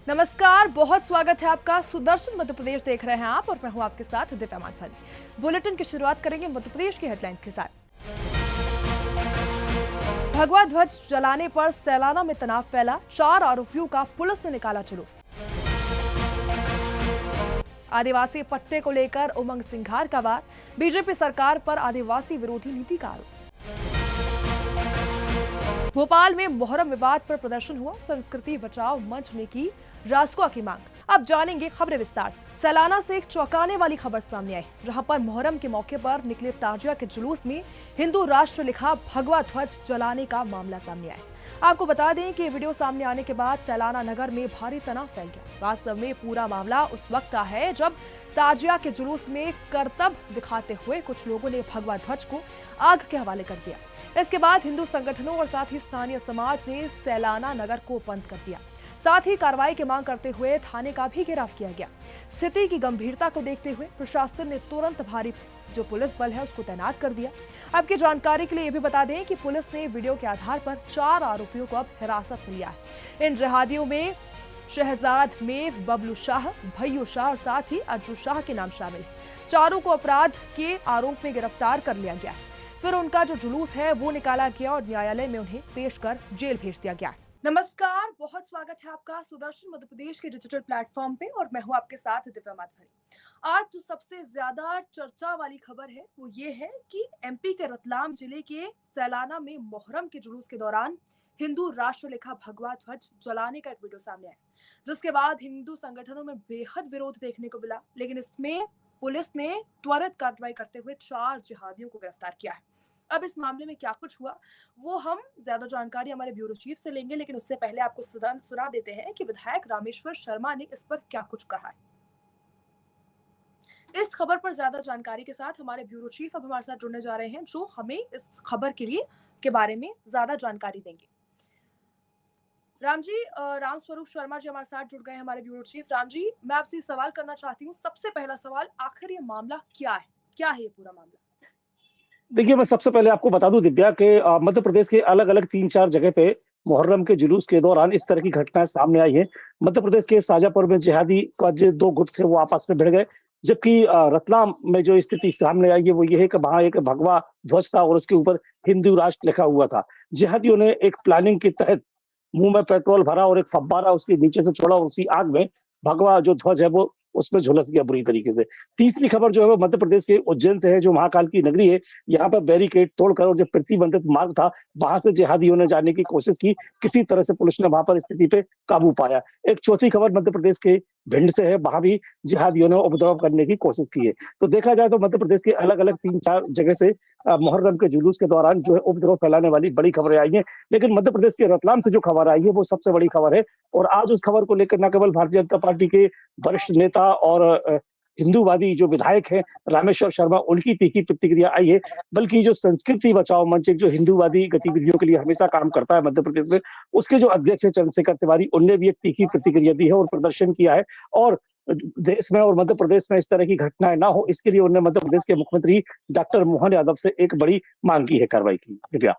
नमस्कार, बहुत स्वागत है आपका। सुदर्शन मध्य प्रदेश देख रहे हैं आप और मैं हूं आपके साथ दिव्या माथानी। बुलेटिन की शुरुआत करेंगे मध्य प्रदेश की हेडलाइंस के साथ। भगवा ध्वज जलाने पर सैलाना में तनाव फैला, 4 आरोपियों का पुलिस ने निकाला जुलूस। आदिवासी पट्टे को लेकर उमंग सिंघार का वार, बीजेपी सरकार पर आदिवासी विरोधी नीति का आरोप। भोपाल में मोहर्रम विवाद पर प्रदर्शन हुआ, संस्कृति बचाओ मंच ने की रासुका की मांग। अब जानेंगे खबरें विस्तार से। सैलाना से एक चौंकाने वाली खबर सामने आई, जहां पर मोहर्रम के मौके पर निकले ताजिया के जुलूस में हिंदू राष्ट्र लिखा भगवा ध्वज जलाने का मामला सामने आया। आपको बता दें कि वीडियो सामने आने के बाद सैलाना नगर में भारी तनाव फैल गया। वास्तव में पूरा मामला उस वक्त का है जब ताजिया के जुलूस में करतब दिखाते हुए कुछ लोगों ने भगवा ध्वज को आग के हवाले कर दिया। इसके बाद हिंदू संगठनों और साथ ही स्थानीय समाज ने सैलाना नगर को बंद कर दिया। साथ ही कार्रवाई की मांग करते हुए थाने का भी घेराव किया गया। स्थिति की गंभीरता को देखते हुए प्रशासन ने तुरंत भारी जो पुलिस बल है उसको तैनात कर दिया। आपकी जानकारी के लिए ये भी बता दें कि पुलिस ने वीडियो के आधार पर 4 आरोपियों को अब हिरासत में लिया है। इन जिहादियों में शहजाद मेव, बबलू शाह, भैयू शाह और साथ ही अज्जू शाह के नाम शामिल है। चारों को अपराध के आरोप में गिरफ्तार कर लिया गया है। फिर उनका जो जुलूस है वो निकाला गया और न्यायालय में उन्हें पेश कर जेल भेज दिया गया। नमस्कार, बहुत स्वागत है आपका सुदर्शन मध्य प्रदेश के डिजिटल प्लेटफॉर्म पे और मैं हूं आपके साथ दिव्या माथानी। आज जो सबसे ज्यादा चर्चा वाली खबर है वो ये है कि एमपी के रतलाम जिले के सैलाना में मोहर्रम के जुलूस के दौरान हिंदू राष्ट्र लिखा भगवा ध्वज जलाने का एक वीडियो सामने आया, जिसके बाद हिंदू संगठनों में बेहद विरोध देखने को मिला। लेकिन इसमें पुलिस ने त्वरित कार्रवाई करते हुए 4 जिहादियों को गिरफ्तार किया है। अब इस मामले में क्या कुछ हुआ वो हम ज्यादा जानकारी हमारे ब्यूरो चीफ से लेंगे, लेकिन उससे पहले आपको सुना देते हैं कि विधायक रामेश्वर शर्मा ने इस पर क्या कुछ कहा है। इस खबर पर ज्यादा जानकारी के साथ हमारे ब्यूरो चीफ अब हमारे साथ जुड़ने जा रहे हैं, जो हमें इस खबर के बारे में ज्यादा जानकारी देंगे। राम जी, राम स्वरूप शर्मा जी हमारे साथ जुड़ गए हैं, हमारे ब्यूरो चीफ। राम जी, मैं आपसे सवाल करना चाहती हूँ। सबसे पहला सवाल, आखिर ये मामला क्या है ये पूरा मामला? देखिए, मैं सबसे पहले आपको बता दूँ दिव्या के मध्य प्रदेश के अलग-अलग 3-4 जगह पे मुहर्रम के जुलूस के दौरान इस तरह की घटनाएँ सामने आई हैं। मध्य प्रदेश के शाजापुर में जिहादी का जो 2 गुट थे वो आपस में भिड़ गए। जबकि रतलाम में जो स्थिति सामने आई है वो ये है कि वहाँ एक भगवा ध्वज था और उसके ऊपर हिंदू राष्ट्र लिखा हुआ था। जिहादियों ने एक प्लानिंग के तहत मुँह में पेट्रोल भरा और एक फव्वारा उसके नीचे से छोड़ा और उसी आग में भगवा जो ध्वज है वो उसमें झुलस गया बुरी तरीके से। तीसरी खबर जो है वो मध्य प्रदेश के उज्जैन से है, जो महाकाल की नगरी है। यहाँ पर बैरिकेड तोड़कर और जो प्रतिबंधित मार्ग था, वहाँ से जिहादियों ने जाने की कोशिश की। किसी तरह से पुलिस ने वहाँ पर स्थिति पे काबू पाया। एक चौथी खबर मध्य प्रदेश के भिंड से है, वहाँ भी जिहादियों ने उपद्रव करने की कोशिश की है। तो देखा जाए तो मध्य प्रदेश के अलग-अलग 3-4 जगह से मुहर्रम के जुलूस के दौरान जो है उपद्रव फैलाने वाली बड़ी खबरें आई हैं। लेकिन मध्य प्रदेश के रतलाम से जो खबर आई है वो सबसे बड़ी खबर है। और आज उस खबर को लेकर न केवल भारतीय जनता पार्टी के वरिष्ठ नेता और हिंदूवादी जो विधायक हैं रामेश्वर शर्मा, उनकी तीखी प्रतिक्रिया आई है, बल्कि जो संस्कृति बचाओ मंच एक जो हिंदूवादी गतिविधियों के लिए हमेशा काम करता है मध्य प्रदेश में, उसके जो अध्यक्ष है चंद्रशेखर तिवारी, उनने भी एक तीखी प्रतिक्रिया दी है और प्रदर्शन किया है। और देश में और मध्य प्रदेश में इस तरह की घटनाएं ना हो, इसके लिए उन्होंने मध्य प्रदेश के मुख्यमंत्री डॉक्टर मोहन यादव से एक बड़ी मांग की है कार्रवाई की। दिव्या।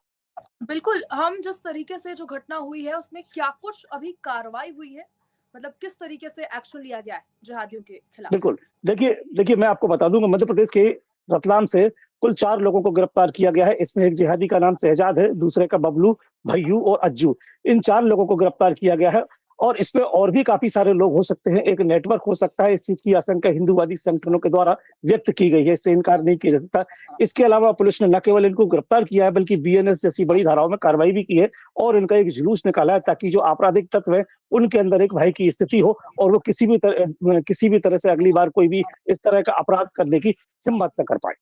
बिल्कुल, हम जिस तरीके से जो घटना हुई है उसमें क्या कुछ अभी कार्रवाई हुई है? मतलब किस तरीके से एक्शन लिया गया है जिहादियों के खिलाफ? बिल्कुल। देखिए देखिए मैं आपको बता दूँगा मध्य प्रदेश के रतलाम से कुल 4 लोगों को गिरफ्तार किया गया है। इसमें एक जिहादी का नाम शहजाद है, दूसरे का बबलू, भैयू और अज्जू। इन 4 लोगों को गिरफ्तार किया गया है और इसमें और भी काफ़ी सारे लोग हो सकते हैं। एक नेटवर्क हो सकता है, इस चीज़ की आशंका हिंदूवादी संगठनों के द्वारा व्यक्त की गई है, इससे इनकार नहीं किया जा सकता। इसके अलावा पुलिस ने न केवल इनको गिरफ्तार किया है बल्कि बीएनएस जैसी बड़ी धाराओं में कार्रवाई भी की है और इनका एक जुलूस निकाला है ताकि जो आपराधिक तत्व हैं, उनके अंदर एक भय की स्थिति हो और वो किसी भी तरह से अगली बार कोई भी इस तरह का अपराध करने की हिम्मत न कर पाए।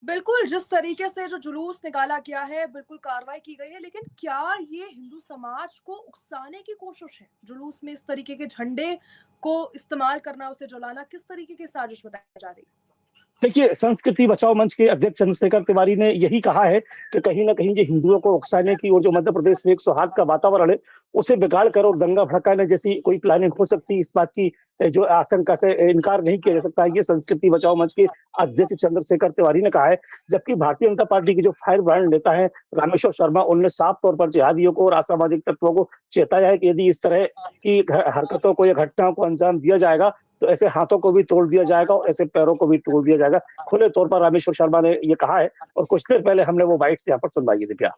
बिल्कुल, जिस तरीके से जो जुलूस निकाला गया है, बिल्कुल कार्रवाई की गई है, लेकिन क्या ये हिंदू समाज को उकसाने की कोशिश है? जुलूस में इस तरीके के झंडे को इस्तेमाल करना, उसे जलाना, किस तरीके की साजिश बताई जा रही है? देखिए, संस्कृति बचाओ मंच के अध्यक्ष चंद्रशेखर तिवारी ने यही कहा है कि कहीं न कहीं जो हिंदुओं को उकसाने की और जो मध्य प्रदेश में एक सौहार्द का वातावरण है, उसे बिगाड़ कर और दंगा भड़काने जैसी कोई प्लानिंग हो सकती है, इस बात की जो आशंका से इनकार नहीं किया जा सकता है। ये संस्कृति बचाओ मंच के अध्यक्ष चंद्रशेखर तिवारी ने कहा है। जबकि भारतीय जनता पार्टी के जो फायर ब्रांड नेता हैं, रामेश्वर शर्मा, उन्होंने साफ तौर पर जिहादियों को और असामाजिक तत्वों को चेताया है कि यदि इस तरह की हरकतों को या घटनाओं को अंजाम दिया जाएगा, तो ऐसे हाथों को भी तोड़ दिया जाएगा और ऐसे पैरों को भी तोड़ दिया जाएगा। खुले तौर पर रामेश्वर शर्मा ने ये कहा है और कुछ देर पहले हमने वो बाइट्स यहाँ पर सुनवाई है। दिव्या।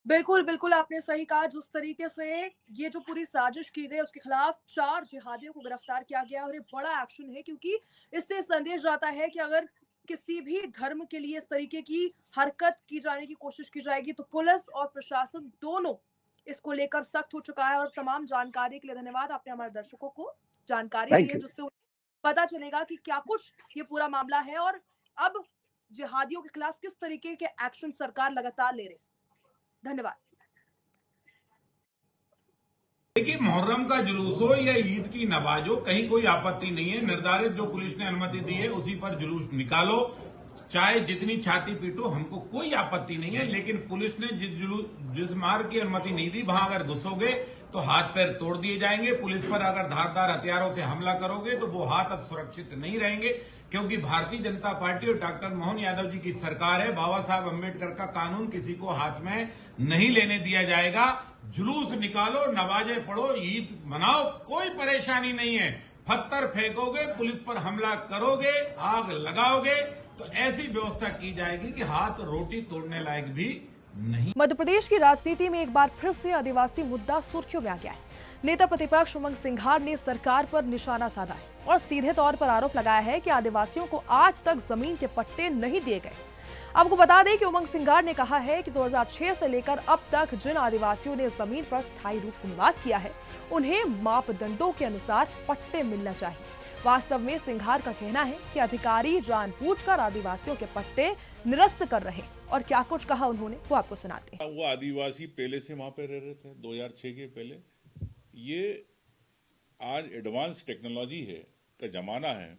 बिल्कुल, बिल्कुल आपने सही कहा। जिस तरीके से ये जो पूरी साजिश की गई उसके खिलाफ 4 जिहादियों को गिरफ्तार किया गया और ये बड़ा एक्शन है, क्योंकि इससे संदेश जाता है कि अगर किसी भी धर्म के लिए इस तरीके की हरकत की जाने की कोशिश की जाएगी तो पुलिस और प्रशासन दोनों इसको लेकर सख्त हो चुका है। और तमाम जानकारी के लिए धन्यवाद। आपने हमारे दर्शकों को जानकारी दी थैंक है यू। जिससे उन्हें पता चलेगा कि क्या कुछ ये पूरा मामला है और अब जिहादियों के खिलाफ किस तरीके के एक्शन सरकार लगातार ले रही है। धन्यवाद। देखिए, मुहर्रम का जुलूस हो या ईद की नमाज हो, कहीं कोई आपत्ति नहीं है। निर्धारित जो पुलिस ने अनुमति दी है उसी पर जुलूस निकालो, चाहे जितनी छाती पीटो, हमको कोई आपत्ति नहीं है। लेकिन पुलिस ने जिस मार्ग की अनुमति नहीं दी, वहां अगर घुसोगे तो हाथ पैर तोड़ दिए जाएंगे। पुलिस पर अगर धारदार हथियारों से हमला करोगे तो वो हाथ अब सुरक्षित नहीं रहेंगे, क्योंकि भारतीय जनता पार्टी और डॉक्टर मोहन यादव जी की सरकार है। बाबा साहब अम्बेडकर का कानून किसी को हाथ में नहीं लेने दिया जाएगा। जुलूस निकालो, नमाजें पढ़ो, ईद मनाओ, कोई परेशानी नहीं है। पत्थर फेंकोगे, पुलिस पर हमला करोगे, आग लगाओगे तो ऐसी व्यवस्था की जाएगी कि हाथ रोटी तोड़ने लायक भी नहीं। मध्य प्रदेश की राजनीति में एक बार फिर से आदिवासी मुद्दा सुर्खियों में आ गया है। नेता प्रतिपक्ष उमंग सिंघार ने सरकार पर निशाना साधा है और सीधे तौर पर आरोप लगाया है कि आदिवासियों को आज तक जमीन के पट्टे नहीं दिए गए। आपको बता दें कि उमंग सिंघार ने कहा है कि 2006 से लेकर अब तक जिन आदिवासियों ने जमीन पर स्थायी रूप से निवास किया है, उन्हें मापदंडों के अनुसार पट्टे मिलना चाहिए। वास्तव में सिंघार का कहना है कि अधिकारी जानबूझकर आदिवासियों के पट्टे निरस्त कर रहे हैं। और क्या कुछ कहा उन्होंने वो आपको सुनाते हैं। वो आदिवासी पहले से वहां पे रह रहे थे 2006 के पहले। ये आज एडवांस टेक्नोलॉजी है का जमाना है।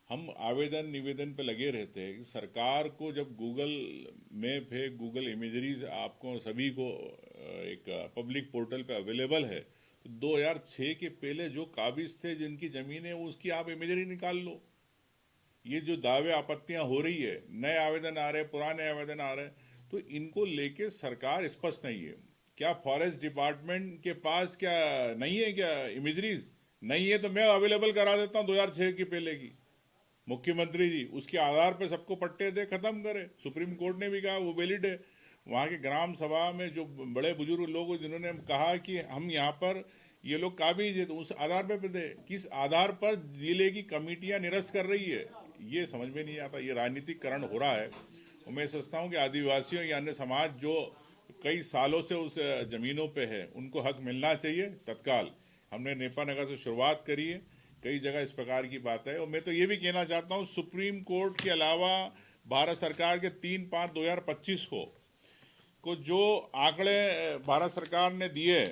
हम आवेदन निवेदन पे लगे रहते हैं। सरकार को जब गूगल मैप है, गूगल इमेजरीज आपको सभी को एक पब्लिक पोर्टल पे अवेलेबल है, तो 2006 के पहले जो काबिज थे, जिनकी जमीन है, उसकी आप इमेजरी निकाल लो। ये जो दावे आपत्तियां हो रही है, नए आवेदन आ रहे, पुराने आवेदन आ रहे, तो इनको लेके सरकार स्पष्ट नहीं है। क्या फॉरेस्ट डिपार्टमेंट के पास क्या नहीं है, क्या इमेजरीज नहीं है? तो मैं अवेलेबल करा देता हूँ 2006 की पहले की। मुख्यमंत्री जी उसके आधार पे सबको पट्टे दे, खत्म करे। सुप्रीम कोर्ट ने भी कहा वो वैलिड है। वहाँ के ग्राम सभा में जो बड़े बुजुर्ग लोग जिन्होंने कहा कि हम यहाँ पर ये लोग काबिज है, तो उस आधार पे दे। किस आधार पर जिले की कमेटियां निरस्त कर रही है, ये समझ में नहीं आता। ये राजनीतिकरण हो रहा है। और मैं सोचता हूँ कि आदिवासियों या अन्य समाज जो कई सालों से उस जमीनों पे है, उनको हक मिलना चाहिए तत्काल। हमने नेपानगर से शुरुआत करी है, कई जगह इस प्रकार की बात है। और मैं तो ये भी कहना चाहता हूँ, सुप्रीम कोर्ट के अलावा भारत सरकार के 3/5/2025 को जो आंकड़े भारत सरकार ने दिए,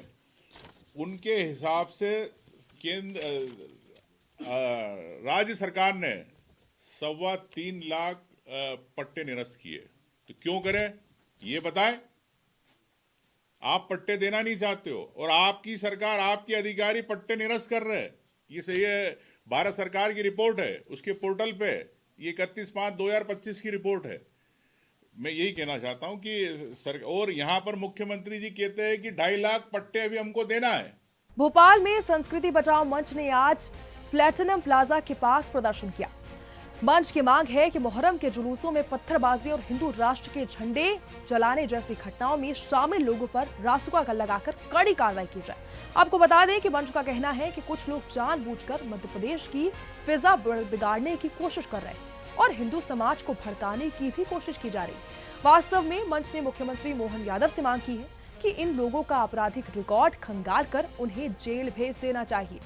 उनके हिसाब से केंद्र राज्य सरकार ने 3.25 लाख पट्टे निरस्त किए। तो क्यों करें ये बताएं। आप पट्टे देना नहीं चाहते हो और आपकी सरकार, आपके अधिकारी पट्टे निरस्त कर रहे हैं। ये सही है, भारत सरकार की रिपोर्ट है, उसके पोर्टल पे ये 31/5/2025 की रिपोर्ट है। मैं यही कहना चाहता हूं कि और यहां पर मुख्यमंत्री जी कहते हैं कि 2.5 लाख पट्टे अभी हमको देना है। भोपाल में संस्कृति बचाओ मंच ने आज प्लेटिनम प्लाजा के पास प्रदर्शन किया। मंच की मांग है कि मुहर्रम के जुलूसों में पत्थरबाजी और हिंदू राष्ट्र के झंडे जलाने जैसी घटनाओं में शामिल लोगों पर रासुका का लगाकर कड़ी कार्रवाई की जाए। आपको बता दें कि मंच का कहना है कि कुछ लोग जानबूझकर मध्य प्रदेश की फिजा बिगाड़ने की कोशिश कर रहे हैं और हिंदू समाज को भड़काने की भी कोशिश की जा रही है। वास्तव में मंच ने मुख्यमंत्री मोहन यादव से मांग की है कि इन लोगों का आपराधिक रिकॉर्ड खंगाल कर उन्हें जेल भेज देना चाहिए।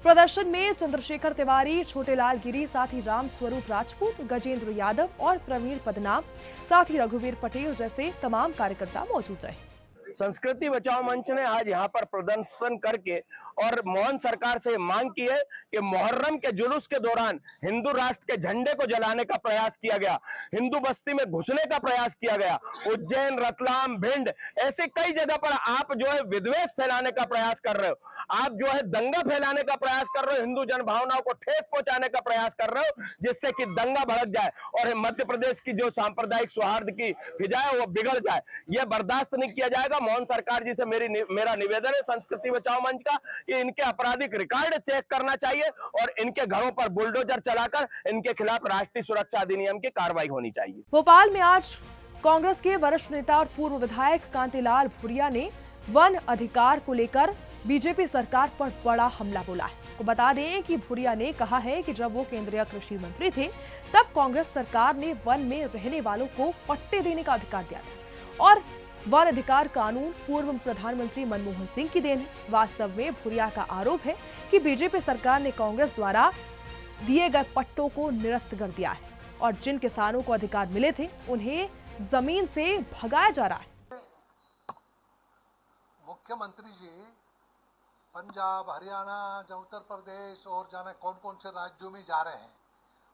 प्रदर्शन में चंद्रशेखर तिवारी, छोटेलाल गिरी, साथ ही राम स्वरूप राजपूत, गजेंद्र यादव और प्रवीण पदनाम, साथ ही रघुवीर पटेल जैसे तमाम कार्यकर्ता मौजूद रहे। संस्कृति बचाओ मंच ने आज यहाँ पर प्रदर्शन करके और मोहन सरकार से मांग की है कि मुहर्रम के जुलूस के दौरान हिंदू राष्ट्र के झंडे को जलाने का प्रयास किया गया, हिंदू बस्ती में घुसने का प्रयास किया गया। उज्जैन, रतलाम, भिंड ऐसे कई जगह पर आप जो है विद्वेष फैलाने का प्रयास कर रहे हो, आप जो है दंगा फैलाने का प्रयास कर रहे हो, हिंदू जनभावनाओं को ठेस पहुंचाने का प्रयास कर रहे हो, जिससे कि दंगा भड़क जाए और मध्य प्रदेश की जो सांप्रदायिक सौहार्द की फिजा है वो बिगड़ जाए। यह बर्दाश्त नहीं किया जाएगा। मोहन सरकार जी से मेरा निवेदन है संस्कृति बचाओ मंच का कि इनके आपराधिक रिकॉर्ड चेक करना चाहिए और इनके घरों पर बुलडोजर चलाकर इनके खिलाफ राष्ट्रीय सुरक्षा अधिनियम की कार्रवाई होनी चाहिए। भोपाल में आज कांग्रेस के वरिष्ठ नेता और पूर्व विधायक कांतिलाल भूरिया ने वन अधिकार को लेकर बीजेपी सरकार पर बड़ा हमला बोला है। को बता दें कि भूरिया ने कहा है कि जब वो केंद्रीय कृषि मंत्री थे तब कांग्रेस सरकार ने वन में रहने वालों को पट्टे देने का अधिकार दिया था और वन अधिकार कानून पूर्व प्रधानमंत्री मनमोहन सिंह की देन है। वास्तव में भूरिया का आरोप है कि बीजेपी सरकार ने कांग्रेस द्वारा दिए गए पट्टों को निरस्त कर दिया है और जिन किसानों को अधिकार मिले थे उन्हें जमीन से भगाया जा रहा है। मुख्यमंत्री जी पंजाब, हरियाणा, उत्तर प्रदेश और जाने कौन कौन से राज्यों में जा रहे हैं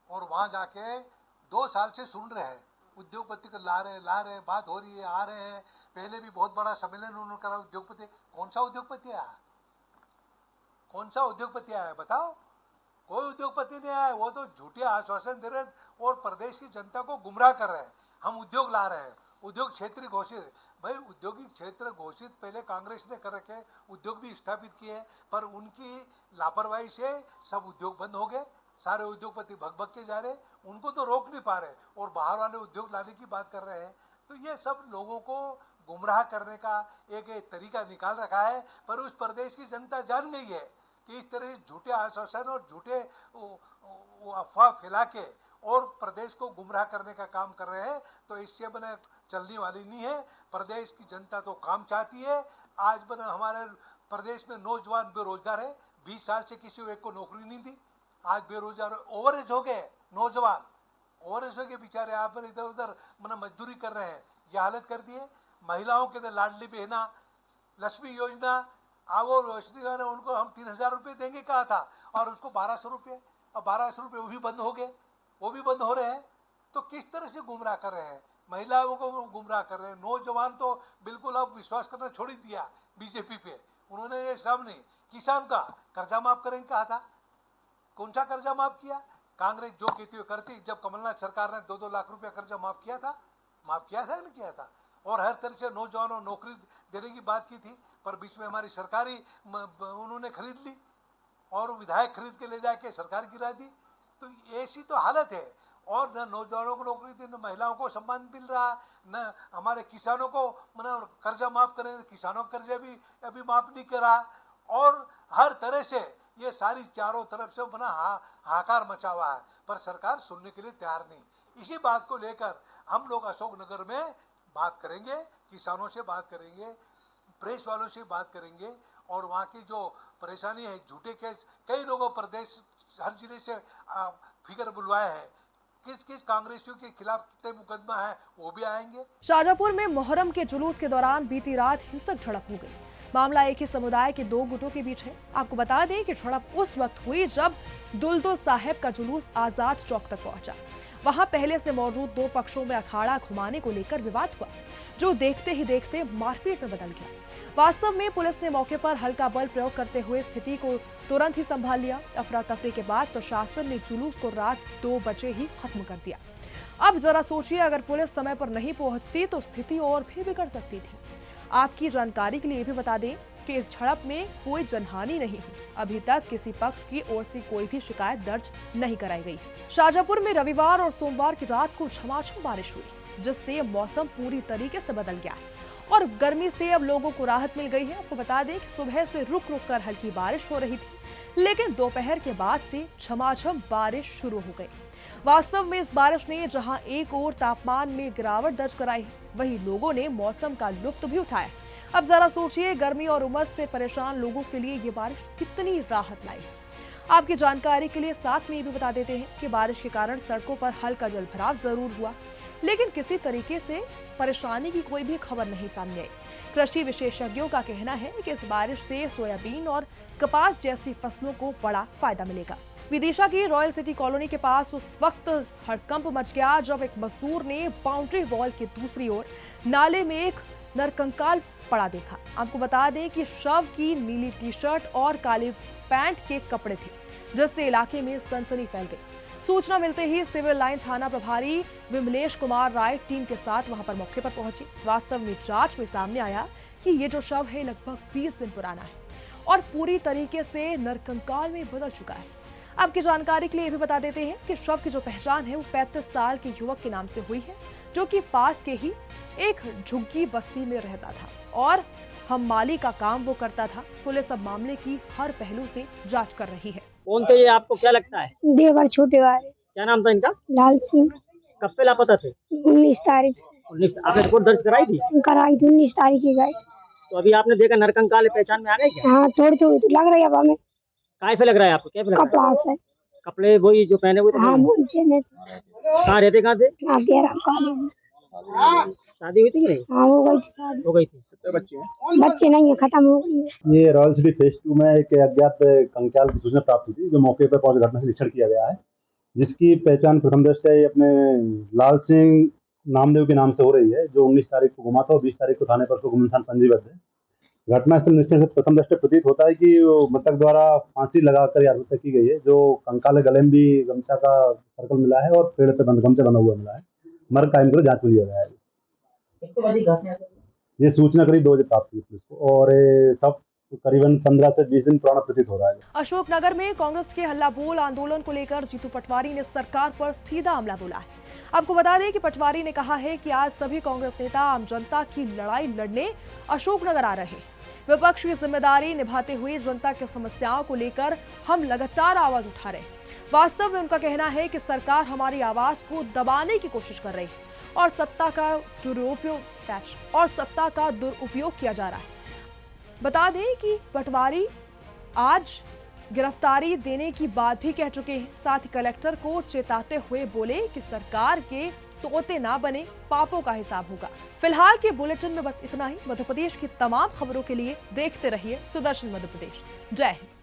और वहां जाके 2 साल से सुन रहे हैं, उद्योगपति को ला रहे, बात हो रही है, आ रहे हैं। पहले भी बहुत बड़ा सम्मेलन उन्होंने करा उद्योगपति। कौन सा उद्योगपति आया? कौन सा उद्योगपति आया बताओ? कोई उद्योगपति नहीं आया। वो तो झूठे आश्वासन दे रहे और प्रदेश की जनता को गुमराह कर रहे हैं। हम उद्योग ला रहे हैं, उद्योग क्षेत्र घोषित। भाई औद्योगिक क्षेत्र घोषित पहले कांग्रेस ने कर रखे, उद्योग भी स्थापित किए, पर उनकी लापरवाही से सब उद्योग बंद हो गए। सारे उद्योगपति भग के जा रहे, उनको तो रोक नहीं पा रहे और बाहर वाले उद्योग लाने की बात कर रहे हैं। तो ये सब लोगों को गुमराह करने का एक तरीका निकाल रखा है। पर उस प्रदेश की जनता जान गई है कि इस तरह झूठे आश्वासन और झूठे अफवाह फैला के और प्रदेश को गुमराह करने का काम कर रहे हैं। तो इससे बने चलने वाली नहीं है। प्रदेश की जनता तो काम चाहती है। आज बने हमारे प्रदेश में नौजवान बेरोजगार है, 20 साल से किसी एक को नौकरी नहीं दी। आज बेरोजगार ओवरेज हो गए, नौजवान ओवरेज हो गए बेचारे। आप इधर उधर मजदूरी कर रहे हैं, ये हालत कर दी है। महिलाओं के लिए लाडली बहना, लक्ष्मी योजना, वो रोशनी ने उनको हम 3000 रुपये देंगे कहा था और उसको 1200 रुपये, और 1200 रुपये वो भी बंद हो गए, वो भी बंद हो रहे हैं। तो किस तरह से गुमराह कर रहे हैं, महिलाओं को गुमराह कर रहे हैं। नौजवान तो बिल्कुल अब विश्वास करना छोड़ ही दिया बीजेपी पे। उन्होंने ये सब नहीं, किसान का कर्जा माफ करेंगे कहा था, कौन सा कर्जा माफ किया? कांग्रेस जो कहती हो करती। जब कमलनाथ सरकार ने 2-2 लाख रुपया कर्जा माफ किया था या नहीं किया था? और हर तरह से नौजवानों को नौकरी देने की बात की थी, पर बीच में हमारी सरकारी उन्होंने खरीद ली और विधायक खरीद के ले जाके सरकार गिरा दी। तो ऐसी तो हालत है। और न नौजवानों को नौकरी दी, न महिलाओं को सम्मान मिल रहा, न हमारे किसानों को कर्जा माफ करें, किसानों का कर्जा भी अभी माफ नहीं करा। और हर तरह से ये सारी चारों तरफ से हाहाकार मचा हुआ है, पर सरकार सुनने के लिए तैयार नहीं। इसी बात को लेकर हम लोग अशोकनगर में बात करेंगे, किसानों से बात करेंगे, प्रेस वालों से बात करेंगे और वहाँ की जो परेशानी है, झूठे केस कई लोगों प्रदेश हर जिले से फिगर बुलवाए हैं, किस कांग्रेसियों के खिलाफ कितने मुकदमा है वो भी आएंगे। शाजापुर में मुहर्रम के जुलूस के दौरान बीती रात हिंसक झड़प हो गई। मामला एक ही समुदाय के 2 गुटों के बीच है। आपको बता दें कि झड़प उस वक्त हुई जब दुलदुल साहब का जुलूस आजाद चौक तक पहुंचा। वहां पहले से मौजूद 2 पक्षों में अखाड़ा घुमाने को लेकर विवाद हुआ, जो देखते ही देखते मारपीट में बदल गया। वास्तव में पुलिस ने मौके पर हल्का बल प्रयोग करते हुए स्थिति को तुरंत ही संभाल लिया। अफरा तफरी के बाद प्रशासन ने जुलूस को रात 2 बजे ही खत्म कर दिया। अब जरा सोचिए, अगर पुलिस समय पर नहीं पहुंचती तो स्थिति और भी बिगड़ सकती थी। आपकी जानकारी के लिए भी बता दें कि इस झड़प में कोई जनहानि नहीं हुई। अभी तक किसी पक्ष की ओर से कोई भी शिकायत दर्ज नहीं कराई गई। शाजापुर में रविवार और सोमवार की रात को झमाझम बारिश हुई, जिससे मौसम पूरी तरीके से बदल गया है और गर्मी से अब लोगों को राहत मिल गई है। आपको बता दें कि सुबह से रुक रुक कर हल्की बारिश हो रही थी, लेकिन दोपहर के बाद से झमाझम बारिश शुरू हो गई। वास्तव में इस बारिश ने जहां एक ओर तापमान में गिरावट दर्ज कराई है, वहीं लोगों ने मौसम का लुत्फ भी उठाया। अब जरा सोचिए, गर्मी और उमस से परेशान लोगों के लिए ये बारिश कितनी राहत लाई है। आपकी जानकारी के लिए साथ में ये भी बता देते हैं कि बारिश के कारण सड़कों पर हल्का जलभराव जरूर हुआ, लेकिन किसी तरीके से परेशानी की कोई भी खबर नहीं सामने आई। कृषि विशेषज्ञों का कहना है कि इस बारिश से सोयाबीन और कपास जैसी फसलों को बड़ा फायदा मिलेगा। विदिशा की रॉयल सिटी कॉलोनी के पास उस वक्त हड़कंप मच गया जब एक मजदूर ने बाउंड्री वॉल के दूसरी ओर नाले में एक नरकंकाल पड़ा देखा। आपको बता दें कि शव की नीली टी शर्ट और काले पैंट के कपड़े थे, जिससे इलाके में सनसनी फैल गई। सूचना मिलते ही सिविल लाइन थाना प्रभारी विमलेश कुमार राय टीम के साथ वहां पर मौके पर पहुंचे। वास्तव में जांच में सामने आया कि ये जो शव है लगभग 20 दिन पुराना है और पूरी तरीके से नरकंकाल में बदल चुका है। आपकी जानकारी के लिए ये भी बता देते हैं कि शव की जो पहचान है वो 35 साल के युवक के नाम से हुई है, जो कि पास के ही एक झुग्गी बस्ती में रहता था और हम माली का काम वो करता था। पुलिस अब मामले की हर पहलू से जांच कर रही है। कौन थे ये, आपको क्या लगता है? देवर छोटे वाले। क्या नाम था इनका? लाल सिंह। कब से लापता थे? 19 तारीख से। 19। आपने रिपोर्ट दर्ज कराई थी? कराई थी, 19 तारीख की गई। तो अभी आपने देखा नरकंकाल पहचान में आ गए क्या? हाँ, थोड़ी थोड़ी तो लग रही है अब हमें। काय से लग रहा है आपको? क्या लग रहा है? कपड़ा से। कपड़े वही जो पहने हुए थे? हाँ, मुझे नहीं। कहाँ रहते, कहाँ थे? हाँ, गेरा कॉलेज। शादी हुई थी कि नहीं? हाँ, हो गई थी शादी। हो गई थी। कितने बच्चे हैं? बच्चे नहीं है, खत्म हो गई है। ये रॉयल सिटी फेज 2 में एक अज्ञात कंकाल की सूचना प्राप्त हुई थी, जो मौके पर पहुंच घटना से निरीक्षण किया गया है, जिसकी पहचान प्रथम दृष्टया ये अपने लाल सिंह नामदेव के नाम से हो रही है, जो 19 तारीख को गुमा था और 20 तारीख को थाने पर उसको गुमनाम पंजीबद्ध है। घटना स्थल निरीक्षण से प्रथम दृष्टया प्रतीत होता है कि मृतक द्वारा फांसी लगाकर यह आत्महत्या की गई है, जो कंकाल गले में भी गमछा का सर्कल मिला है और पेड़ पे गमछा बना हुआ मिला है। मर्ग कायम कर जांच में लिया गया है। ये सूचना करीब 2 बजे प्राप्त हुई पुलिस को और सब करीबन 15 से 20 दिन पुराना प्रतीत हो रहा है। अशोकनगर में कांग्रेस के हल्ला बोल आंदोलन को लेकर जीतू पटवारी ने सरकार पर सीधा हमला बोला है। आपको बता दें कि पटवारी ने कहा है कि आज सभी कांग्रेस नेता आम जनता की लड़ाई लड़ने अशोकनगर आ रहे हैं। विपक्ष की जिम्मेदारी निभाते हुए जनता की समस्याओं को लेकर हम लगातार आवाज उठा रहे हैं। वास्तव में उनका कहना है कि सरकार हमारी आवाज को दबाने की कोशिश कर रही है और सत्ता का दुरुपयोग किया जा रहा है। बता दें कि पटवारी आज गिरफ्तारी देने की बात भी कह चुके हैं। साथ ही कलेक्टर को चेताते हुए बोले कि सरकार के तोते ना बने, पापों का हिसाब होगा। फिलहाल के बुलेटिन में बस इतना ही। मध्य प्रदेश की तमाम खबरों के लिए देखते रहिए सुदर्शन मध्य प्रदेश। जय हिंद।